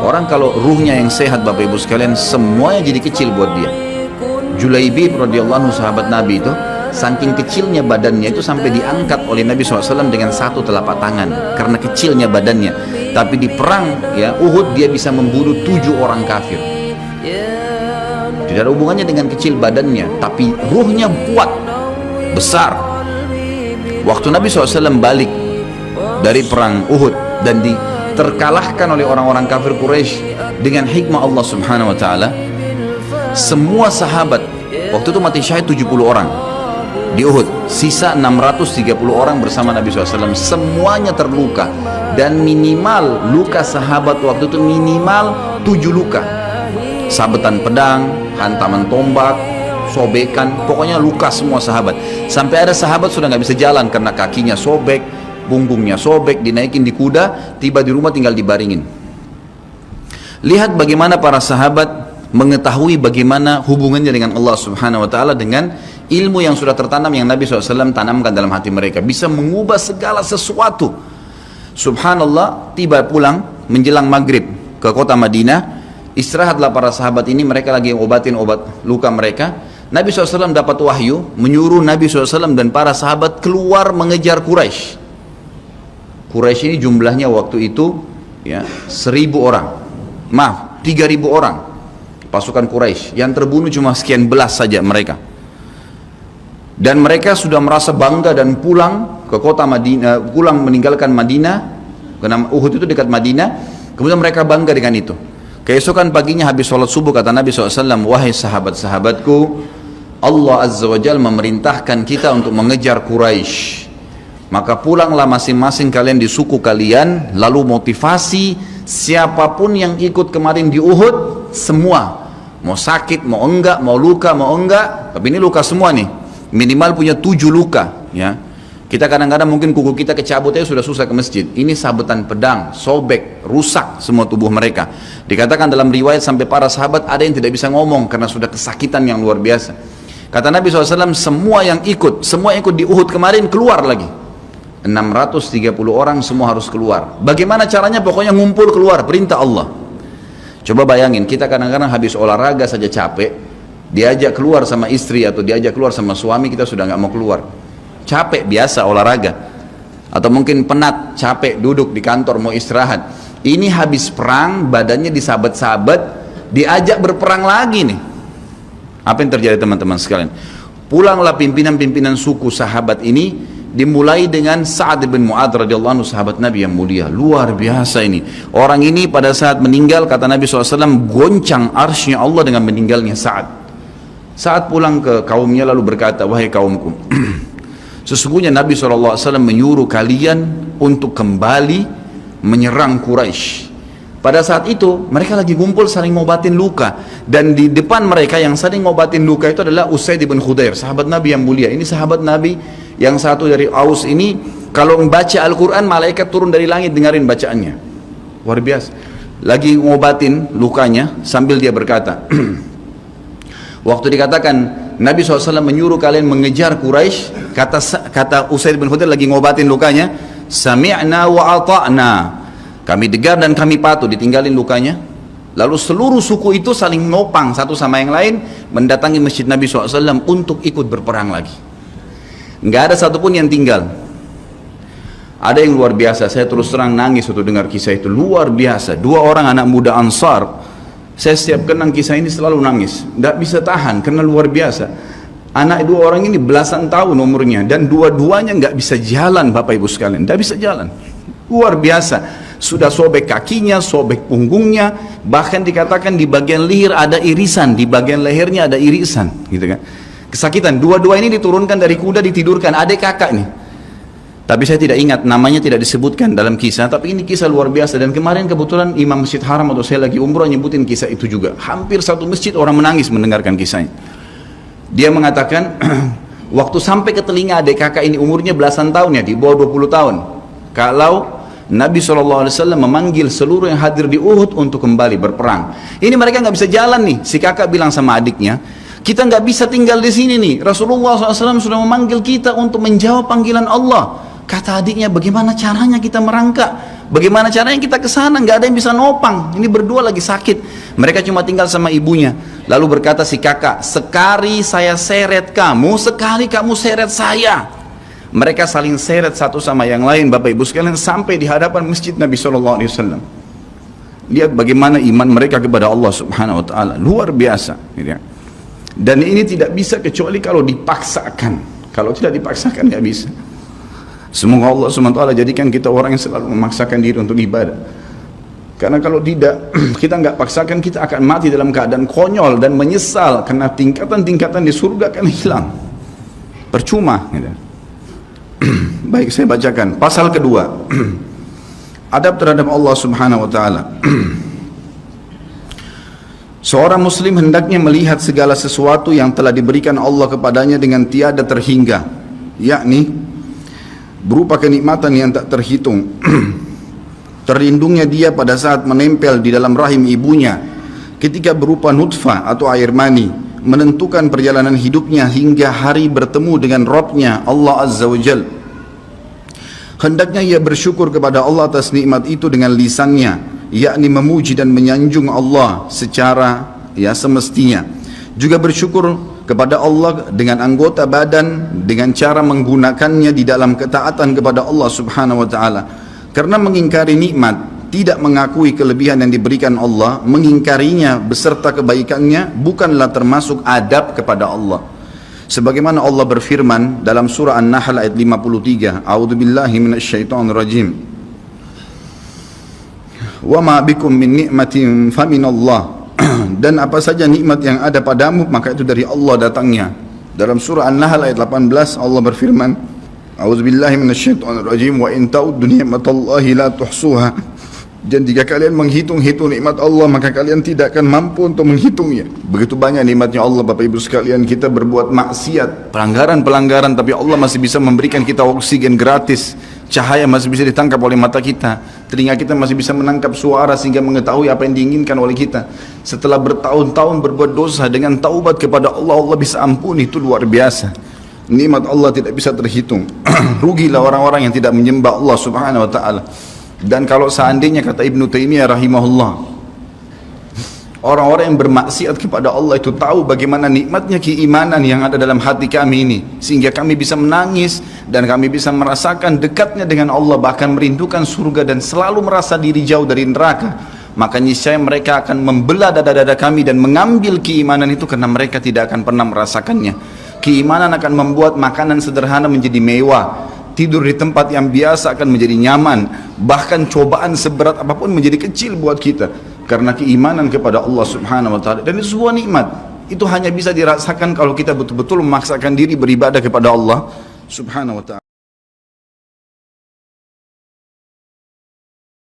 Orang kalau ruhnya yang sehat Bapak Ibu sekalian, semuanya jadi kecil buat dia. Julaibib radhiyallahu anhu, sahabat Nabi itu, saking kecilnya badannya itu sampai diangkat oleh Nabi SAW dengan satu telapak tangan karena kecilnya badannya. Tapi di perang ya Uhud dia bisa membunuh 7 orang kafir. Tidak ada hubungannya dengan kecil badannya, tapi ruhnya kuat, besar. Waktu Nabi SAW balik dari perang Uhud dan terkalahkan oleh orang-orang kafir Quraisy dengan hikmah Allah Subhanahu wa taala, semua sahabat waktu itu mati syahid 70 orang di Uhud, sisa 630 orang bersama Nabi SAW, semuanya terluka, dan minimal luka sahabat waktu itu minimal 7 luka, sabetan pedang, hantaman tombak, sobekan, pokoknya luka semua sahabat. Sampai ada sahabat sudah nggak bisa jalan karena kakinya sobek, punggungnya sobek, dinaikin di kuda, tiba di rumah tinggal dibaringin. Lihat bagaimana para sahabat mengetahui bagaimana hubungannya dengan Allah Subhanahu wa taala dengan ilmu yang sudah tertanam yang Nabi SAW tanamkan dalam hati mereka, bisa mengubah segala sesuatu. Subhanallah, tiba pulang menjelang maghrib ke kota Madinah, istirahatlah para sahabat ini, mereka lagi obatin obat luka mereka. Nabi SAW dapat wahyu menyuruh Nabi SAW dan para sahabat keluar mengejar Quraisy. Quraisy ini jumlahnya waktu itu ya 1.000 orang, maaf 3.000 orang pasukan Quraisy, yang terbunuh cuma sekian belas saja mereka. Dan mereka sudah merasa bangga dan pulang ke kota Madinah, pulang meninggalkan Madinah karena Uhud itu dekat Madinah. Kemudian mereka bangga dengan itu. Keesokan paginya habis sholat subuh kata Nabi SAW, wahai sahabat-sahabatku, Allah Azza wa Jalla memerintahkan kita untuk mengejar Quraisy. Maka pulanglah masing-masing kalian di suku kalian, lalu motivasi siapapun yang ikut kemarin di Uhud, semua, mau sakit, mau enggak, mau luka, mau enggak, tapi ini luka semua nih, minimal punya 7 luka ya. Kita kadang-kadang mungkin kuku kita kecabut aja sudah susah ke masjid, ini sabetan pedang, sobek, rusak semua tubuh mereka. Dikatakan dalam riwayat sampai para sahabat ada yang tidak bisa ngomong karena sudah kesakitan yang luar biasa. Kata Nabi SAW, semua yang ikut di Uhud kemarin keluar lagi, 630 orang semua harus keluar. Bagaimana caranya? Pokoknya ngumpul keluar, perintah Allah. Coba bayangin, kita kadang-kadang habis olahraga saja capek, diajak keluar sama istri atau diajak keluar sama suami, kita sudah nggak mau keluar, capek biasa olahraga, atau mungkin penat, capek duduk di kantor mau istirahat. Ini habis perang, badannya disabet-sabet, diajak berperang lagi nih. Apa yang terjadi teman-teman sekalian? Pulanglah pimpinan-pimpinan suku sahabat ini, dimulai dengan Sa'ad bin Mu'adz radhiyallahu anhu, sahabat Nabi yang mulia, luar biasa ini. Orang ini pada saat meninggal, kata Nabi SAW, goncang arsy-Nya Allah dengan meninggalnya Sa'ad. Saat pulang ke kaumnya lalu berkata, wahai kaumku, sesungguhnya Nabi SAW menyuruh kalian untuk kembali menyerang Quraisy. Pada saat itu mereka lagi kumpul saling ngobatin luka, dan di depan mereka yang saling ngobatin luka itu adalah Usaid bin Khudair, sahabat Nabi yang mulia. Ini sahabat Nabi yang satu dari Aus ini, kalau membaca Al-Quran malaikat turun dari langit dengarin bacaannya, luar biasa. Lagi ngobatin lukanya sambil dia berkata, waktu dikatakan Nabi SAW menyuruh kalian mengejar Quraisy, kata Usaid bin Khudair lagi ngobatin lukanya, sami'na wa ata'na, kami dengar dan kami patuh, ditinggalin lukanya. Lalu seluruh suku itu saling nopang satu sama yang lain, mendatangi masjid Nabi SAW untuk ikut berperang lagi. Nggak ada satupun yang tinggal. Ada yang luar biasa, saya terus terang nangis waktu dengar kisah itu, luar biasa. 2 orang anak muda Ansar, saya setiap kenang kisah ini selalu nangis, nggak bisa tahan karena luar biasa. Anak 2 orang ini belasan tahun umurnya, dan dua-duanya nggak bisa jalan Bapak Ibu sekalian, nggak bisa jalan, luar biasa. Sudah sobek kakinya, sobek punggungnya, bahkan dikatakan di bagian leher ada irisan, di bagian lehernya ada irisan, gitu kan. Kesakitan. Dua-dua ini diturunkan dari kuda, ditidurkan, adik kakak nih. Tapi saya tidak ingat, namanya tidak disebutkan dalam kisah, tapi ini kisah luar biasa. Dan kemarin kebetulan Imam Masjid Haram atau saya lagi umroh nyebutin kisah itu juga. Hampir satu masjid orang menangis mendengarkan kisahnya. Dia mengatakan, waktu sampai ke telinga adik kakak ini umurnya belasan tahun ya, di bawah 20 tahun. Kalau Nabi SAW memanggil seluruh yang hadir di Uhud untuk kembali berperang. Ini mereka nggak bisa jalan nih. Si kakak bilang sama adiknya, kita nggak bisa tinggal di sini nih. Rasulullah SAW sudah memanggil kita untuk menjawab panggilan Allah. Kata adiknya, bagaimana caranya kita merangkak? Bagaimana caranya kita ke sana? Nggak ada yang bisa nopang. Ini berdua lagi sakit. Mereka cuma tinggal sama ibunya. Lalu berkata si kakak, sekali saya seret kamu, sekali kamu seret saya. Mereka saling seret satu sama yang lain, Bapak Ibu sekalian, sampai di hadapan masjid Nabi SAW. Lihat bagaimana iman mereka kepada Allah Subhanahu Wa Taala, luar biasa. Dan ini tidak bisa kecuali kalau dipaksakan. Kalau tidak dipaksakan nggak bisa. Semoga Allah SWT jadikan kita orang yang selalu memaksakan diri untuk ibadah. Karena kalau tidak, kita nggak paksakan, kita akan mati dalam keadaan konyol dan menyesal, karena tingkatan-tingkatan di surga akan hilang. Percuma. Baik, saya bacakan. Pasal kedua. Adab terhadap Allah Subhanahu Wa Taala. Seorang muslim hendaknya melihat segala sesuatu yang telah diberikan Allah kepadanya dengan tiada terhingga, yakni berupa kenikmatan yang tak terhitung. Terlindungnya dia pada saat menempel di dalam rahim ibunya, ketika berupa nutfah atau air mani, menentukan perjalanan hidupnya hingga hari bertemu dengan Rabbnya Allah Azza wa Jal. Hendaknya ia bersyukur kepada Allah atas nikmat itu dengan lisannya, yakni memuji dan menyanjung Allah secara semestinya. Juga bersyukur kepada Allah dengan anggota badan, dengan cara menggunakannya di dalam ketaatan kepada Allah Subhanahu Wa Taala. Karena mengingkari nikmat, tidak mengakui kelebihan yang diberikan Allah, mengingkarinya beserta kebaikannya, bukanlah termasuk adab kepada Allah. Sebagaimana Allah berfirman dalam surah An-Nahl ayat 53, A'udzubillahi minasyaitonirrajim. Wa ma bikum min ni'matin faminallah. Dan apa saja nikmat yang ada padamu, maka itu dari Allah datangnya. Dalam surah An-Nahl ayat 18 Allah berfirman, A'udzubillahi minasyaitonirrajim, wa in ta'uddu ni'matallahi la tuhsuha. Dan jika kalian menghitung-hitung nikmat Allah, maka kalian tidak akan mampu untuk menghitungnya. Begitu banyak nikmatnya Allah, Bapak Ibu sekalian. Kita berbuat maksiat, pelanggaran-pelanggaran, tapi Allah masih bisa memberikan kita oksigen gratis, cahaya masih bisa ditangkap oleh mata kita, telinga kita masih bisa menangkap suara sehingga mengetahui apa yang diinginkan oleh kita. Setelah bertahun-tahun berbuat dosa, dengan taubat kepada Allah, Allah bisa ampuni. Itu luar biasa. Nikmat Allah tidak bisa terhitung. Rugilah orang-orang yang tidak menyembah Allah Subhanahu Wa Taala. Dan kalau seandainya, kata Ibnu Taimiyah rahimahullah, orang-orang yang bermaksiat kepada Allah itu tahu bagaimana nikmatnya keimanan yang ada dalam hati kami ini, sehingga kami bisa menangis dan kami bisa merasakan dekatnya dengan Allah, bahkan merindukan surga dan selalu merasa diri jauh dari neraka, maka niscaya mereka akan membelah dada-dada kami dan mengambil keimanan itu, karena mereka tidak akan pernah merasakannya. Keimanan akan membuat makanan sederhana menjadi mewah, tidur di tempat yang biasa akan menjadi nyaman, bahkan cobaan seberat apapun menjadi kecil buat kita, karena keimanan kepada Allah Subhanahu Wa Taala. Dan itu sebuah nikmat. Itu hanya bisa dirasakan kalau kita betul-betul memaksakan diri beribadah kepada Allah Subhanahu Wa Taala.